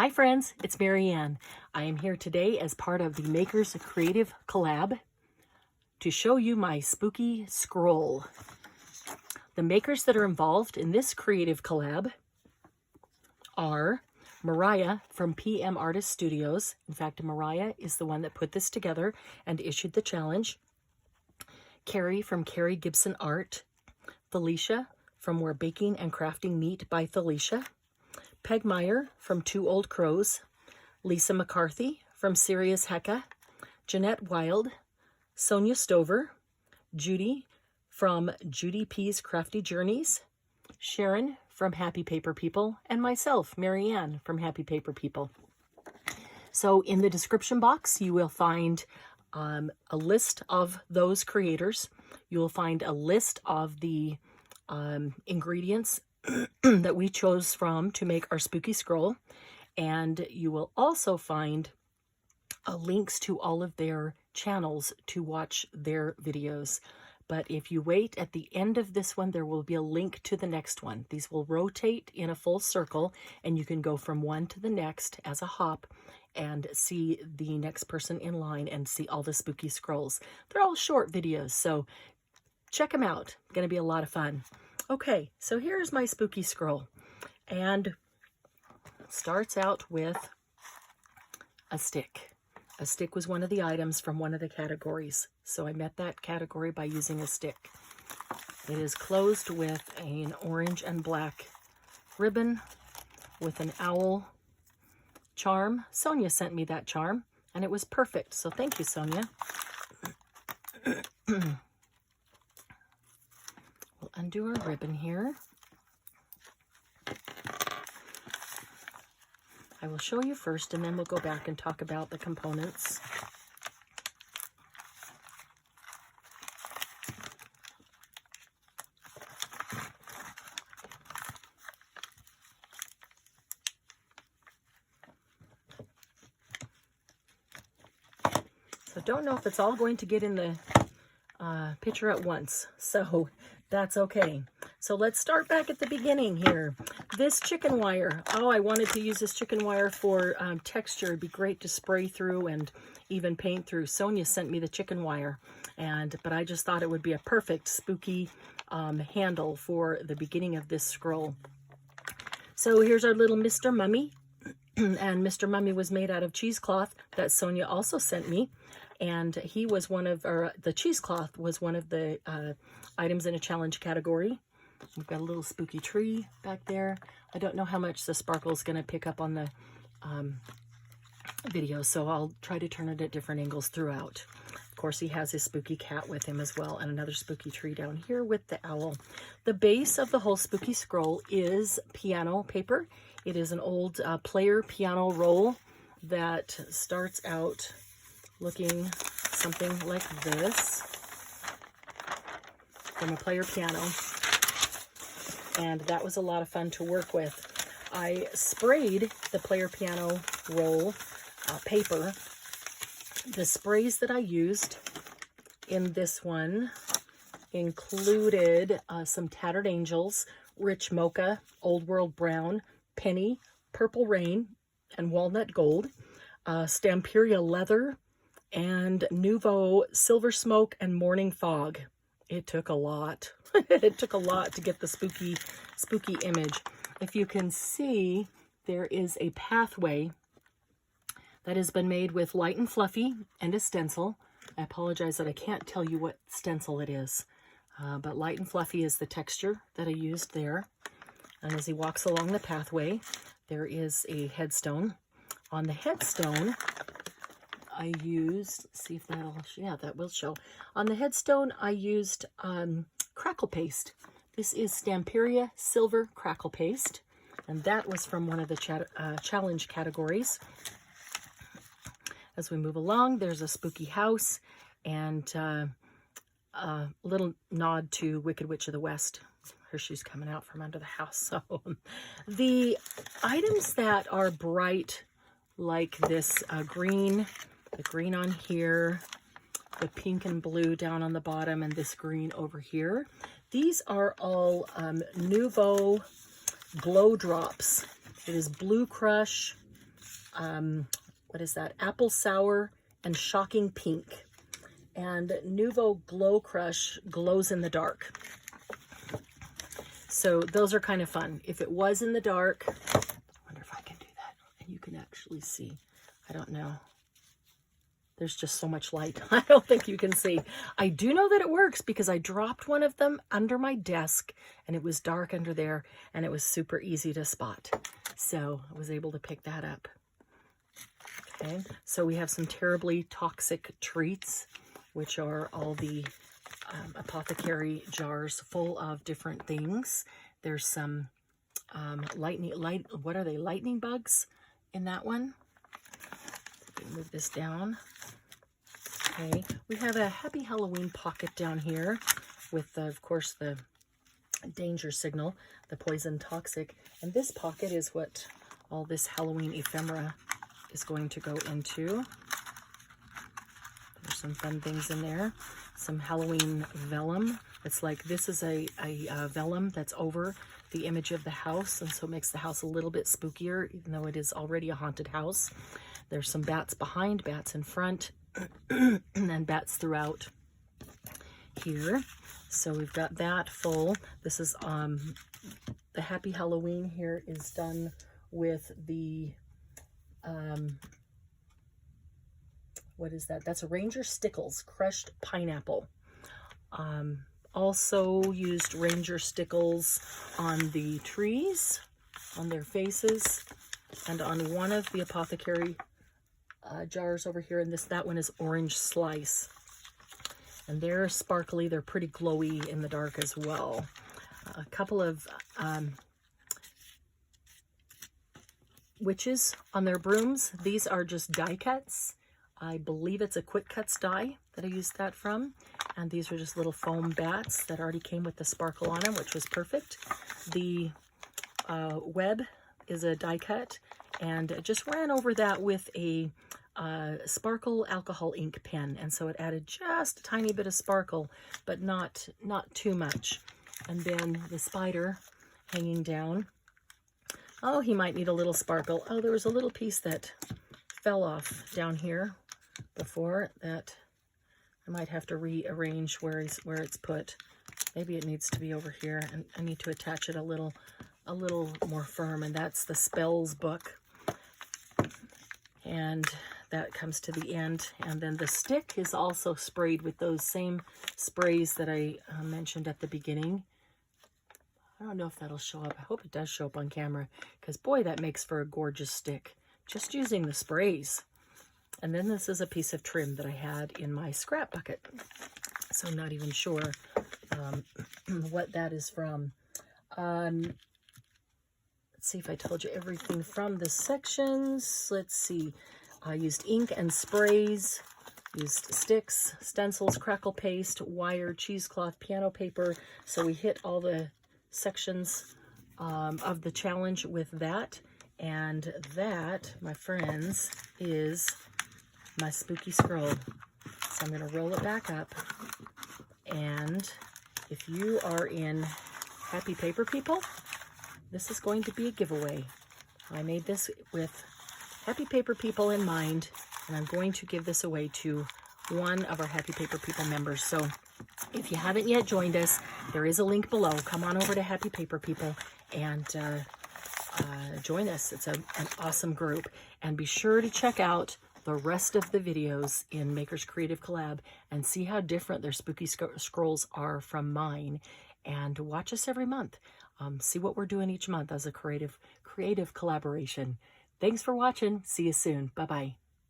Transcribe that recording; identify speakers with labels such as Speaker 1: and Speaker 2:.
Speaker 1: Hi friends, it's Marianne. I am here today as part of the Makers Creative Collab to show you my spooky scroll. The makers that are involved in this creative collab are Mariah from PM Artist Studios. In fact, Mariah is the one that put this together and issued the challenge. Kari from Gibson Art. Thelisha from Where Baking and Crafting Meet by Thelisha. Peg Meyer from Two Old Crows, Lisa McCarthy from Sirius Heka, Jeanette Wilde, Sonya Stover, Judy from Judy P's Crafty Journeys, Cheran from Happy Paper People, and myself, Marianne from Happy Paper People. So in the description box, you will find a list of those creators. You will find a list of the ingredients that we chose from to make our spooky scroll, and you will also find links to all of their channels to watch their videos. But if you wait at the end of this one, there will be a link to the next one. These will rotate in a full circle, and you can go from one to the next as a hop and see the next person in line and see all the spooky scrolls. They're all short videos, so check them out. Going to be a lot of fun. Okay, so here's my spooky scroll, and it starts out with a stick. A stick was one of the items from one of the categories, so I met that category by using a stick. It is closed with an orange and black ribbon with an owl charm. Sonya sent me that charm, and it was perfect, so thank you, Sonya. We'll undo our ribbon here. I will show you first, and then we'll go back and talk about the components. So don't know if it's all going to get in the picture at once, so that's okay. So let's start back at the beginning here. This chicken wire. Oh, I wanted to use this chicken wire for texture. It'd be great to spray through and even paint through. Sonya sent me the chicken wire, but I just thought it would be a perfect spooky handle for the beginning of this scroll. So here's our little Mr. Mummy, and Mr. Mummy was made out of cheesecloth that Sonya also sent me. And he was one of, or the cheesecloth was one of the items in a challenge category. We've got a little spooky tree back there. I don't know how much the sparkle is going to pick up on the video, so I'll try to turn it at different angles throughout. Of course, he has his spooky cat with him as well, and another spooky tree down here with the owl. The base of the whole spooky scroll is piano paper. It is an old player piano roll that starts out looking something like this from a player piano, and that was a lot of fun to work with. I sprayed the player piano roll paper. The sprays that I used in this one included some Tattered Angels, Rich Mocha, Old World Brown, Penny, Purple Rain, and Walnut Gold, Stamperia Leather, and Nouveau Silver Smoke and Morning Fog. It took a lot. It took a lot to get the spooky image. If you can see, there is a pathway that has been made with Light and Fluffy and a stencil. I apologize that I can't tell you what stencil it is, but Light and Fluffy is the texture that I used there. And as he walks along the pathway, there is a headstone. On the headstone, I used, see if that'll, yeah, that will show. On the headstone, I used crackle paste. This is Stamperia Silver Crackle Paste, and that was from one of the challenge categories. As we move along, there's a spooky house and a little nod to Wicked Witch of the West. Her shoes coming out from under the house. So the items that are bright like this green, the green on here, the pink and blue down on the bottom, and this green over here. These are all Nouveau Glow Drops. It is Blue Crush, what is that? Apple Sour and Shocking Pink. And Nuvo Glow Crush Glows in the Dark. So those are kind of fun. If it was in the dark, I wonder if I can do that. And you can actually see. I don't know. There's just so much light. I don't think you can see. I do know that it works because I dropped one of them under my desk and it was dark under there and it was super easy to spot. So I was able to pick that up. Okay, so we have some terribly toxic treats, which are all the apothecary jars full of different things. There's some what are they? Lightning bugs in that one. Move this down. Okay, we have a Happy Halloween pocket down here with, of course, the danger signal, the poison toxic. And this pocket is what all this Halloween ephemera is going to go into. There's some fun things in there. Some Halloween vellum. It's like, this is a vellum that's over the image of the house, and so it makes the house a little bit spookier, even though it is already a haunted house. There's some bats behind, bats in front, and then bats throughout here. So we've got that full. This is the Happy Halloween here is done with the what is that? That's a Ranger Stickles crushed pineapple. Also used Ranger Stickles on the trees, on their faces, and on one of the apothecary jars over here. And that one is Orange Slice. And they're sparkly. They're pretty glowy in the dark as well. A couple of witches on their brooms. These are just die cuts. I believe it's a Quick Cuts die that I used that from. And these are just little foam bats that already came with the sparkle on them, which was perfect. The web is a die cut, and I just ran over that with a sparkle alcohol ink pen, and so it added just a tiny bit of sparkle, but not too much. And then the spider hanging down. Oh, he might need a little sparkle. Oh, there was a little piece that fell off down here before that I might have to rearrange where it's put. Maybe it needs to be over here, and I need to attach it a little more firm, and that's the spells book. And that comes to the end. And then the stick is also sprayed with those same sprays that I mentioned at the beginning. I don't know if that'll show up. I hope it does show up on camera, because boy, that makes for a gorgeous stick, just using the sprays. And then this is a piece of trim that I had in my scrap bucket. So I'm not even sure what that is from. Let's see if I told you everything from the sections. Let's see. I used ink and sprays, used sticks, stencils, crackle paste, wire, cheesecloth, piano paper. So we hit all the sections of the challenge with that. And that, my friends, is my spooky scroll. So I'm going to roll it back up. And if you are in Happy Paper People, this is going to be a giveaway. I made this with Happy Paper People in mind, and I'm going to give this away to one of our Happy Paper People members. So if you haven't yet joined us, there is a link below. Come on over to Happy Paper People and join us. It's an awesome group. And be sure to check out the rest of the videos in Makers Creative Collab and see how different their spooky scrolls are from mine. And watch us every month. See what we're doing each month as a creative collaboration. Thanks for watching. See you soon. Bye-bye.